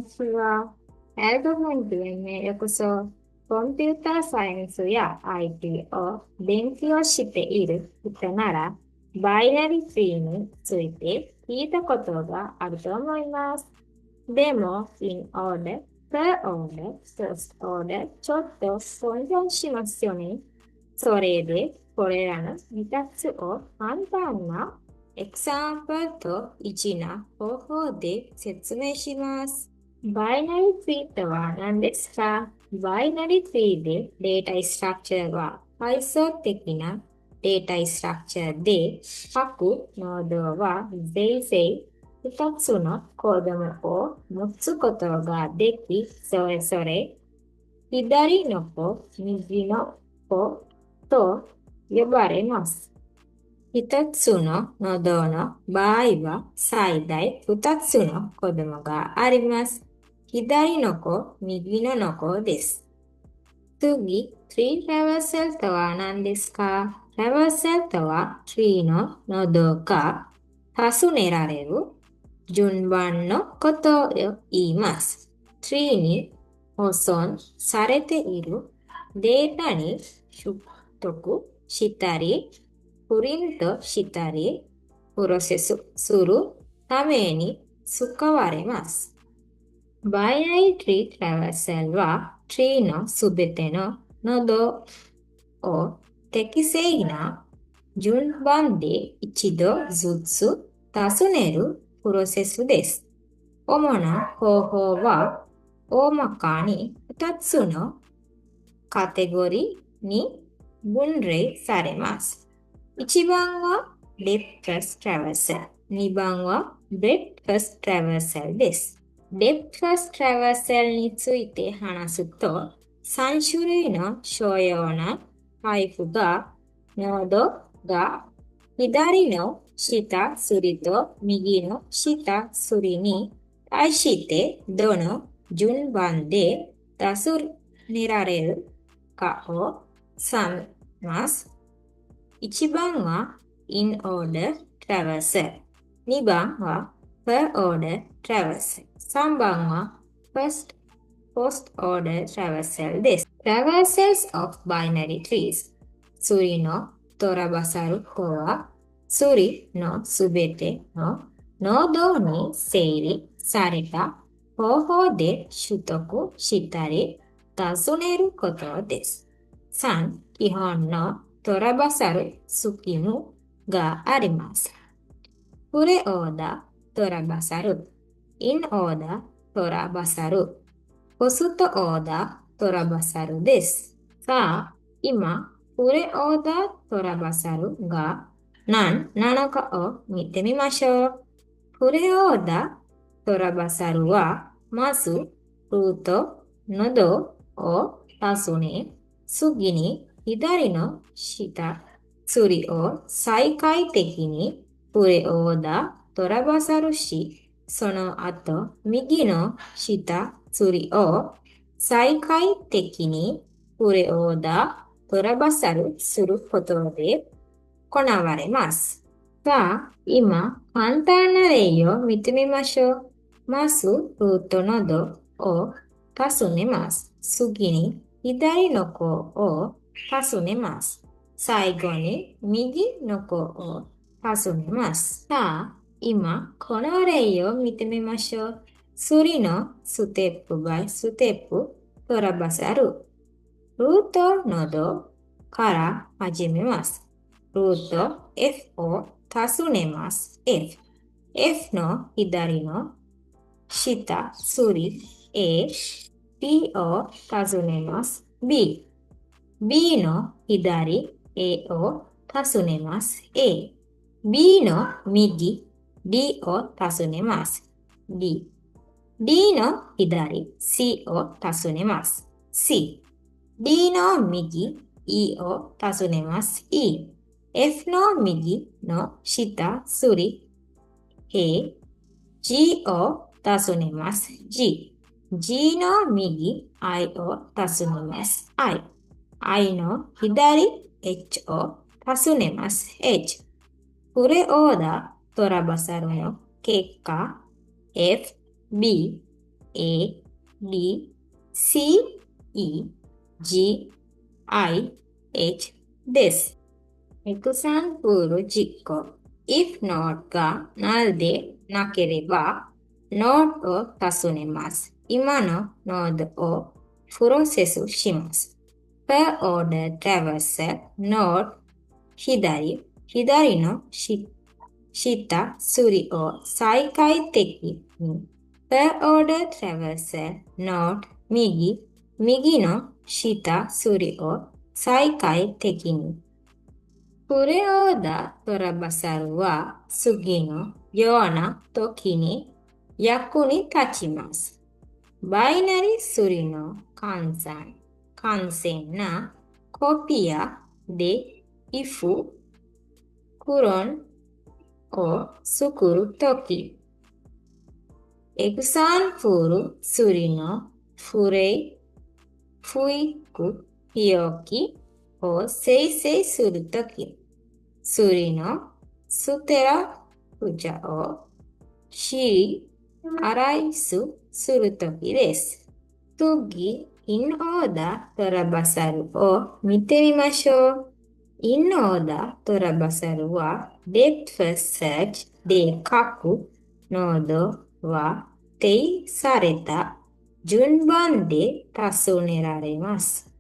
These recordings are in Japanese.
にちは。エルゴ本部へようこそ。コンピューターサイエンスや IT を勉強している人なら、バイナリティについて聞いたことがあると思います。でも、in order, per order, first order、ちょっと混乱しますよね。それで、これらの2つを簡単なエクサンプルと1な方法で説明します。バイナリティとは何ですか？バイナリティでデータストラクチャーは階層的なデータストラクチャーで、各ノードはぜいぜい2つの子供を持つことができ、それぞれ左の子、右の子と呼ばれます。一つのノードの場合は最大2つの子供があります。左の子、右の子です。次、tree traversal とは何ですか？ traversal とは tree のノードが尋ねられる順番のことを言います。tree に保存されているデータに取得したり、プリントしたり、プロセスするために使われます。バイナリトリートラバーサルは、トリーのすべてのノードを適正な順番で一度ずつ尋ねるプロセスです。主な方法は、大まかに2つのカテゴリーに分類されます。1番は Depth First Traversal、2番は Breadth First Traversal です。Depth First Traversal について話すと、3種類の主要なタイプが、ノードが左の下すりと右の下すりに対してどの順番で尋ねられるかを指ます。1番は in order traversal、2番は per order traversal、3番は post order traversal です。Traversals of binary trees、ツリのトラバサルとは、ツリのすべてのノードに整理された方法で取得したり、尋ねることです。3、基本のトラバサルスキムがあります。プレオーダートラバサル、インオーダートラバサル、ポストオーダートラバサルです。さあ、今、プレオーダートラバサルが何なのかを見てみましょう。プレオーダートラバサルは、まず、ルート、ノドを尋ね、次に左の下、釣りを再開的にプレオーダートラバサルし、その後、右の下、釣りを再開的にプレオーダートラバサルすることで行われます。さあ、今、簡単な例を見てみましょう。まず、ルートノードを尋ねます。次に、左の子を尋ねます。最後に、右の子を尋ねます。さあ、今、この例を見てみましょう。3のステップバイステップトラバサル。ルートノードから始めます。ルート F を尋ねます。F。F の左の下、スリ A。B を尋ねます。B。B の左 A を尋ねます。A。B の右 D を尋ねます。D。D の左 C を尋ねます。C。D の右 E を尋ねます。E。F の右の下、スリ A。G を尋ねます。G。G の右 I を尋ねます。I。I の左 H を尋ねます。H。プレオーダートラバサルの結果 F、B、A, D, C, E, G, I, H です。エクサンプール10個。if not が null でなければ、node を尋ねます。今の node をプロセスします。per order traversal node 左の下、数理を再開的に。per order traversal node 右の下、数理を再開的に。プレオーダートラバサルは次のような時に役に立ちます。バイナリ数理の完全なコピアで if クロンを作るとき、エクサンプル数理の不意表記を生成するとき、数理のステラフジャを知り、アライスするときです。次、in order トラバサルを見てみましょう。in order トラバサルは depth first search で書くノードは定された順番で尋ねられます。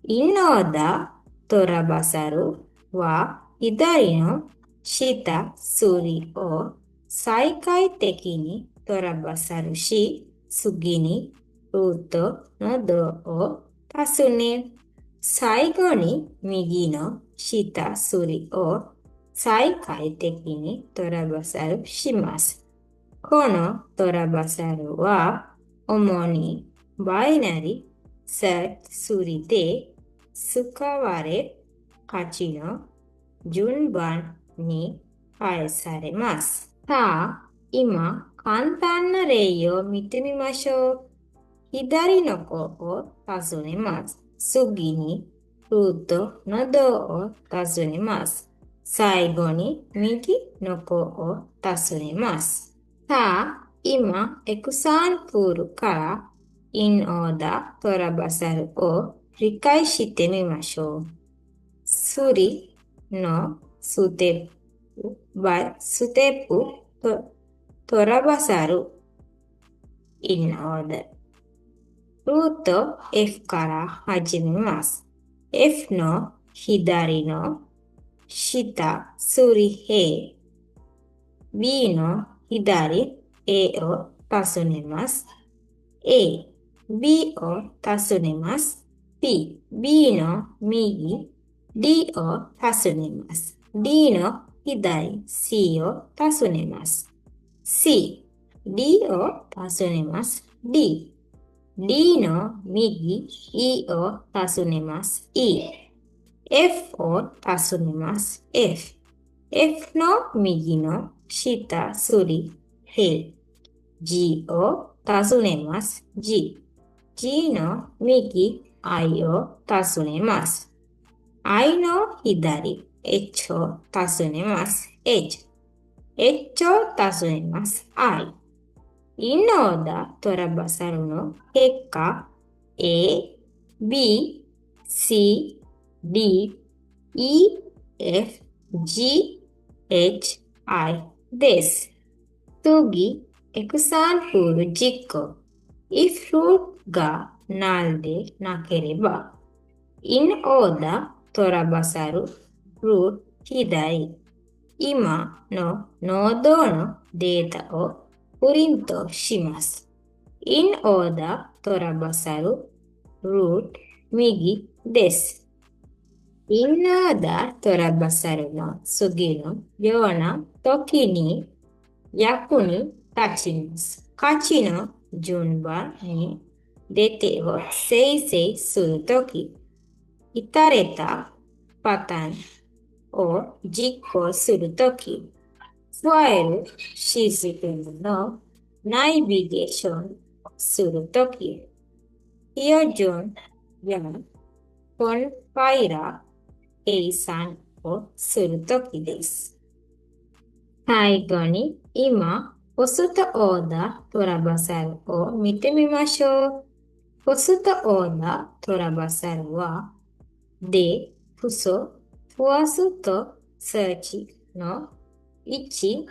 in order トラバサルは左の下数理を再開的にトラバサルし、次にルートのドを尋ね、最後に右の下数理を再開的にトラバサルします。このトラバサルは主にバイナリセット数理で使われ、価値の順番に返されます。さあ、今、簡単な例を見てみましょう。左の子を尋ねます。次に、ルートなどを尋ねます。最後に、右の子を尋ねます。さあ、今、エクサンプルから、in order トラバサルを理解してみましょう。数理のステップトラバサル in order。ルート F から始めます。F の左の下、数理 A。B の左 A を尋ねます。A、B を尋ねます。B の右 D を尋ねます。D の左 C を尋ねます。D を尋ねます。D の右 E を尋ねます。F を尋ねます。F の右の下数理 G を尋ねます。G の右 I を尋ねます。I の左 H を尋ねます。H を尋ねます。I。in order トラバサルの結果 A、B、C、D、E、F、G、H、I です。次、エクサンプル実行。if ルートが null でなければ、in order トラバサル、ルート左、今のノードのデータをプリントします。in order トラバサル、ルート右です。in order トラバサルの次のような時に役に立ちます。価値の順番にデータを生成するとき、至れたパターンを実行するとき、ファイルシステムのナビゲーションするとき、標準やコンパイラ計算をするときです。最後に今ポストオーダートラバサルを見てみましょう。ポストオーダートラバサルは、で、フソ、フォアスとセーチの1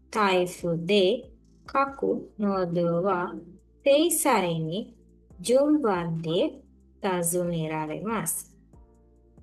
タイプで、各ノードは定細に順番で尋ねられます。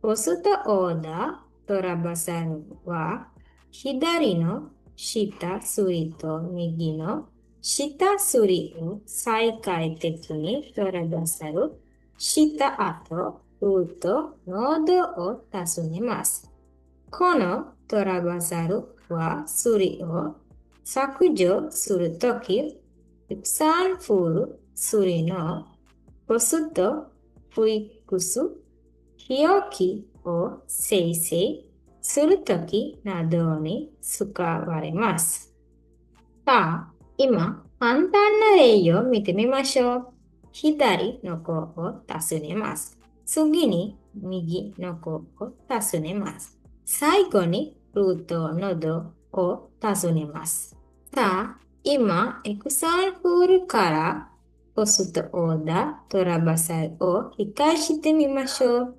ポストオーダートラバサルは、左の下すりと右の下すりを再開的にトラバサルした後、ルート、ノードを尋ねます。このトラバサルはすりを削除するとき、たくさん振るすりのポストフィックス日置きを生成するときなどに使われます。さあ、今、簡単な例を見てみましょう。左の子を尋ねます。次に、右の子を尋ねます。最後に、ルートノードを尋ねます。さあ、今、エクサンフールからポストオーダートラバサルを理解してみましょう。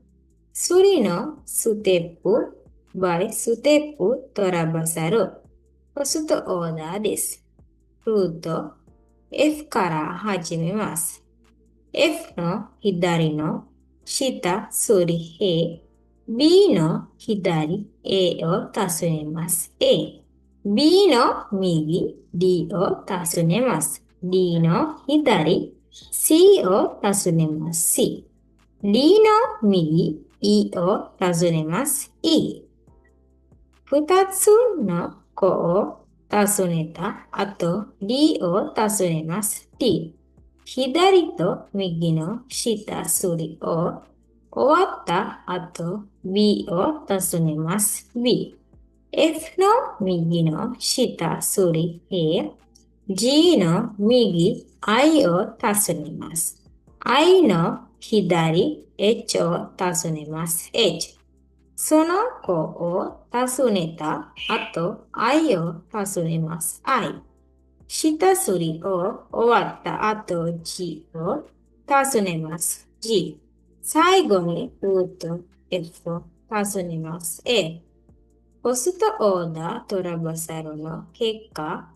次のステップ、by ステップトラバサル、ポストオーダーです。ルート F から始めます。F の左の下すり A、B の左 A を尋ねます。A、B の右 D を尋ねます。D の左 C を尋ねます。C、D の右 E を尋ねます。E。二つの子を尋ねた後、D を尋ねます。D。左と右の下すりを終わった後、B を尋ねます。B。F の右の下すり A、G の右 I を尋ねます。I の左 H を尋ねます。H。その子を尋ねた後、I を尋ねます。I。下すりを終わった後、G を尋ねます。G。最後にルート F を尋ねます。A。ポストオーダートラバサルの結果、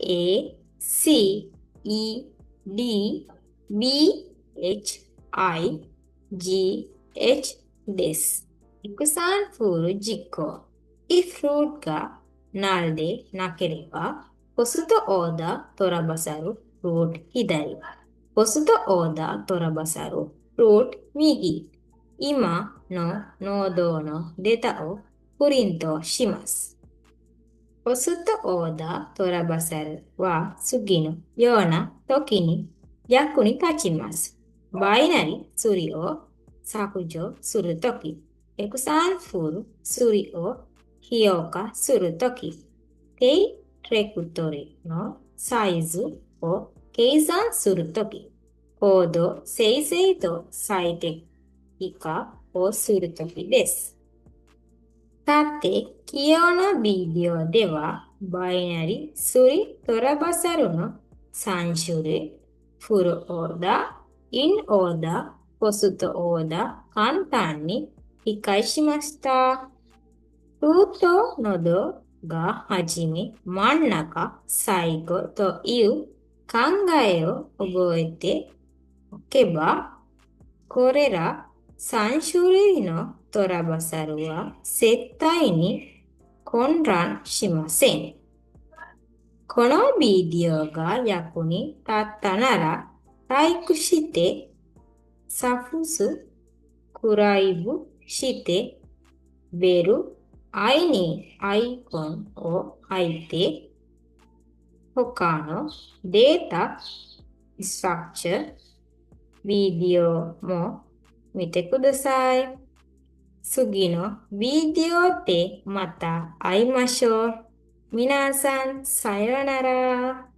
A、C、E、D、B、H、I、G、H です。example 実行。if ルートが null でなければ、ポストオーダートラバサルルート左。ポストオーダートラバサルルート右。今のノードのデータをプリントします。ポストオーダートラバサルは次のような時に役に立ちます。バイナリ数理を削除するとき、エクサンフル数理を評価するとき、低レクトリのサイズを計算するとき、コード生成と最適化をするときです。さて、起用のビデオでは、バイナリ、数理、トラバサルの3種類、フルオーダー、インオーダー、ポストオーダー、簡単に理解しました。ルートノードが始め、真ん中、最後という考えを覚えておけば、これら3種類のトラバサルは絶対に混乱しません。このビデオが役に立ったなら、ライクして、サブスクライブして、ベル、アイコンを入って、他のデータ、ストラクチャー、ビデオも見てください。次のビデオでまた会いましょう。皆さん、さようなら。